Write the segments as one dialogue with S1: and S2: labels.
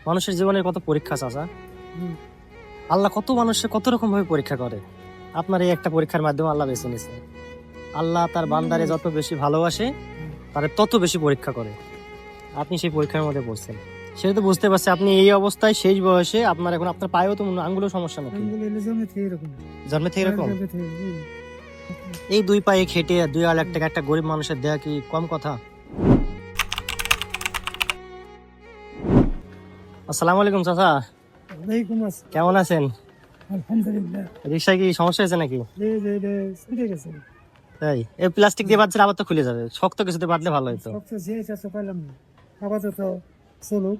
S1: মানুষের জীবনে কত পরীক্ষা চাচা। আল্লাহ কত মানুষের কত রকম ভাবে পরীক্ষা করে। আপনার এই একটা পরীক্ষার মাধ্যমে আল্লাহ বেছে নিয়েছে। আল্লাহ তার বান্দারে যত বেশি ভালোবাসে তারে তত বেশি পরীক্ষা করে। আপনি সেই পরীক্ষার মধ্যে পড়ছেন, সেটা তো বুঝতে পারছি। আপনি এই অবস্থায় শেষ বয়সে আপনার এখন আপনার পায়েও তো আঙ্গুলেও সমস্যা নাকি? জন্মে থেকে এরকম? এই দুই পায়ে খেটে 2 লাখ টাকা একটা গরিব মানুষের দেয়া কি কম কথা? আসসালামু আলাইকুম চাচা, কেমন আছেন?
S2: আলহামদুলিল্লাহ।
S1: রিক্সায় কি সমস্যা হয়েছে নাকি?
S2: ছুটে গেছে।
S1: তাই এই প্লাস্টিক দিয়ে বাঁধলে আবার তো খুলে যাবে, শক্ত কিছুতে বাঁধলে ভালো হতো।
S2: পাইলাম না, আপাতত চলুক।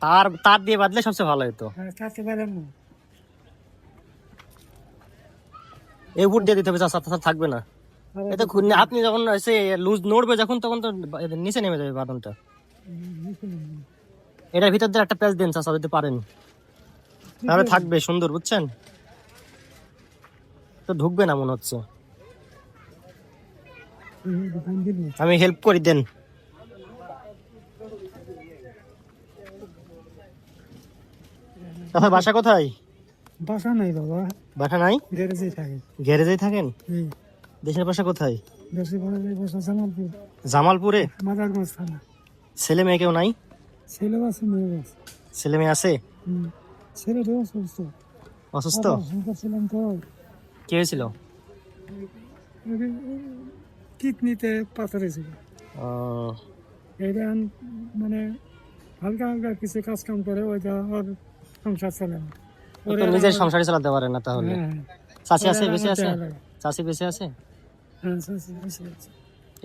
S1: তার তার দিয়ে বাঁধলে সবচেয়ে ভালো হতো।
S2: কাছে পাইলাম না।
S1: এই উপর দিয়ে দিতে হবে চাচা, তাছাড়া থাকবে না। এটা আপনি যখন এসে লুজ নড়বে যখন, তখন তো নিচে নেমে যাবে বাঁধনটা। এটার ভিতর দিয়ে একটা প্যাচ দেন চাচা যদি পারেন, তাহলে থাকবে সুন্দর, বুঝছেন তো? ঢুকবে না মনে হচ্ছে। আমি হেল্প করি, দেন। তাহলে বাসা কোথায়?
S2: বাসা নাই বাবা,
S1: বাসা নাই?
S2: গ্যারেজেই থাকে।
S1: গ্যারেজেই থাকেন? দেশের বাসা কোথায়?
S2: দেশের বাসা জামালপুর।
S1: জামালপুরে?
S2: মাদারগঞ্জ থানা।
S1: ছেলে মেয়ে কেউ নাই?
S2: ছেলে আছে, মেয়ে আছে।
S1: ছেলে মেয়ে আছে?
S2: ছেলেটাও অসুস্থ।
S1: অসুস্থ?
S2: ছিলাম তো।
S1: কি হয়েছিল?
S2: কিডনিতে পাথর হয়েছিল। এটা মানে হালকা হালকা কিছু কাজ কাম করে, ওইটা ওর সংসার চলে না।
S1: ও তো নিজের সংসারই চালাতে পারে না তাহলে।
S2: হ্যাঁ,
S1: চাচি আছে,
S2: ওরা
S1: বেঁচে আছে?
S2: আমার দেয়া লাগে।
S1: চাচি বেঁচে আছে?
S2: হ্যাঁ, আছে, আছে।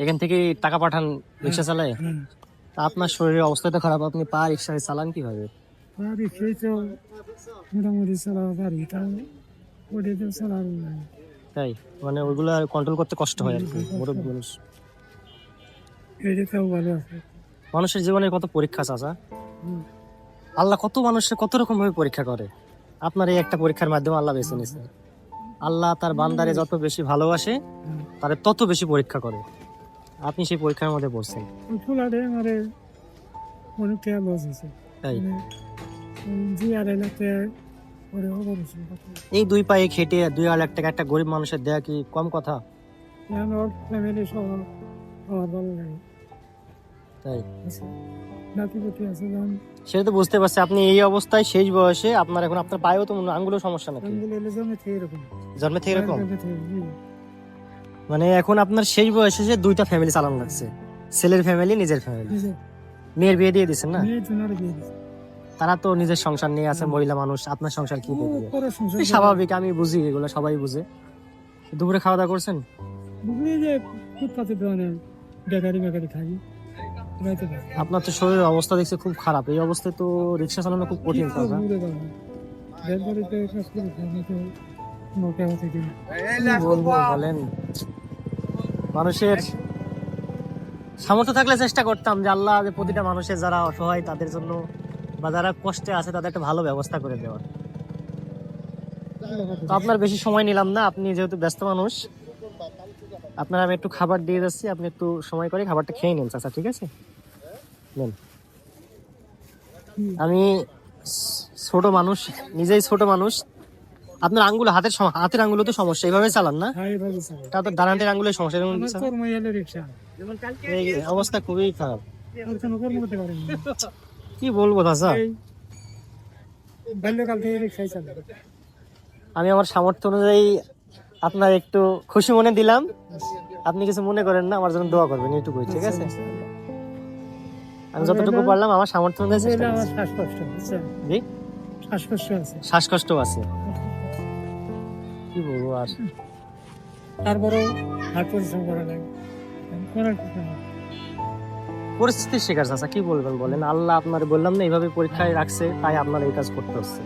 S1: এখান থেকে টাকা পাঠান রিক্সা চালায়?
S2: হ্যাঁ।
S1: তা আপনার শরীরের অবস্থা তো খারাপ, আপনি পা রিক্সায় চালান কিভাবে?
S2: বাড়ি খেয়ে তো মোটামুটি চালাতে পারি, তাও ওটা চালানো যায়।
S1: তাই মানে ওইগুলা কন্ট্রোল করতে কষ্ট হয় আর কি, মুরব্বি মানুষ।
S2: এটাও ভালো আছে।
S1: মানুষের জীবনে কত পরীক্ষা চাচা। আল্লাহ কত মানুষের কত রকম ভাবে পরীক্ষা করে। আপনার এই একটা পরীক্ষার মাধ্যমে আল্লাহ বেছে নিয়েছে। আল্লাহ তার বান্দারে যত বেশি ভালোবাসে তারে তত বেশি পরীক্ষা করে। আপনি সেই পরীক্ষার মধ্যে পড়ছেন।
S2: ফুলারে আমারে অনেক টাকা লস হয়েছে।
S1: তাই
S2: জি আর এলাকাতে ওরে অপারেশন করতে।
S1: এই দুই পায়ে খেটে 2 লাখ টাকা একটা গরিব মানুষের দেয়া কি কম কথা?
S2: আমার ফ্যামিলি সহ আমার ভালো লাগে।
S1: তাই
S2: নাতিপতি আছে, যেমন
S1: সেটা তো বুঝতে পারছি। আপনি এই অবস্থায় শেষ বয়সে আপনার এখন আপনার পায়েও তো আঙ্গুলেও সমস্যা নাকি?
S2: জমে থেকে এরকম।
S1: জন্মে থেকে এরকম?
S2: জমে থেকে,
S1: মানে এখন আপনার শেষ বয়সে যে দুইটা ফ্যামিলি চালানো লাগছে, ছেলের ফ্যামিলি, নিজের ফ্যামিলি। মেয়ের বিয়ে দিয়ে দিচ্ছেন না? তারা তো নিজের সংসার নিয়ে আছে, মহিলা মানুষ, আপনার সংসার কি করবে? স্বাভাবিক, আমি বুঝি, এগুলো সবাই বুঝে। দুপুরে খাওয়া দাওয়া করছেন?
S2: যে ফুটপাতে দোকানে বেকারি বেকারি খাই।
S1: আপনার তো শরীরের অবস্থা দেখছি খুব খারাপ, এই অবস্থায় তো রিক্সা চালানো খুব কঠিন চাচা। কি বলবো বলেন, মানুষের সামর্থ্য থাকলে চেষ্টা করতাম যে আল্লাহ যে প্রতিটা মানুষের যারা অসহায় তাদের জন্য বা যারা কষ্টে আছে তাদের একটা ভালো ব্যবস্থা করে দেওয়ার। তো আপনার বেশি সময় নিলাম না, আপনি যেহেতু ব্যস্ত মানুষ, আপনার আমি একটু খাবার দিয়ে যাচ্ছি, আপনি একটু সময় করে খাবারটা খেয়ে নিন চাচা, ঠিক আছে? নেন। আমি ছোট মানুষ, নিজেই ছোট মানুষ। আপনার আঙ্গুল, হাতের আঙ্গুলে তো সমস্যা, এইভাবে চালান না? তারপর ডানাটের আঙ্গুলের সমস্যা। এই অবস্থা খুবই খারাপ, কি বলবো চাচা। আমি আমার সামর্থ্য অনুযায়ী আপনার একটু খুশি মনে দিলাম, আপনি কিছু মনে করেন না, আমার জন্য দোয়া করবেন এইটুকুই, ঠিক আছে? আমি যতটুকু পারলাম আমার সামর্থ্য অনুযায়ী চেষ্টা করছি। জি, শ্বাসকষ্ট আছে, কি বলবো আর।
S2: তারপরেও হাত পরিশ্রম করা লাগে।
S1: পরিস্থিতির শিকার চাচা, কি বলবেন বলেন। আল্লাহ আপনার বললাম না এইভাবে পরীক্ষায় রাখছে, তাই আপনার এই কাজ করতে হচ্ছে।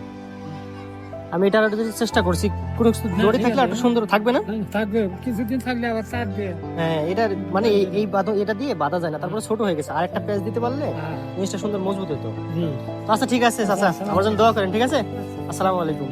S1: আমি এটা চেষ্টা করছি, কোনো কিছু দড়ি থাকলে একটু সুন্দর থাকবে না?
S2: থাকবে, কিছুদিন থাকলে আবার থাকবে।
S1: হ্যাঁ, এটা মানে এই এটা দিয়ে বাঁধা যায় না, তারপরে ছোট হয়ে গেছে, আরেকটা প্যাচ দিতে পারলে জিনিসটা সুন্দর মজবুত হতো। আচ্ছা ঠিক আছে চাচা, আমার জন্য দোয়া করেন, ঠিক আছে? আসসালামু আলাইকুম।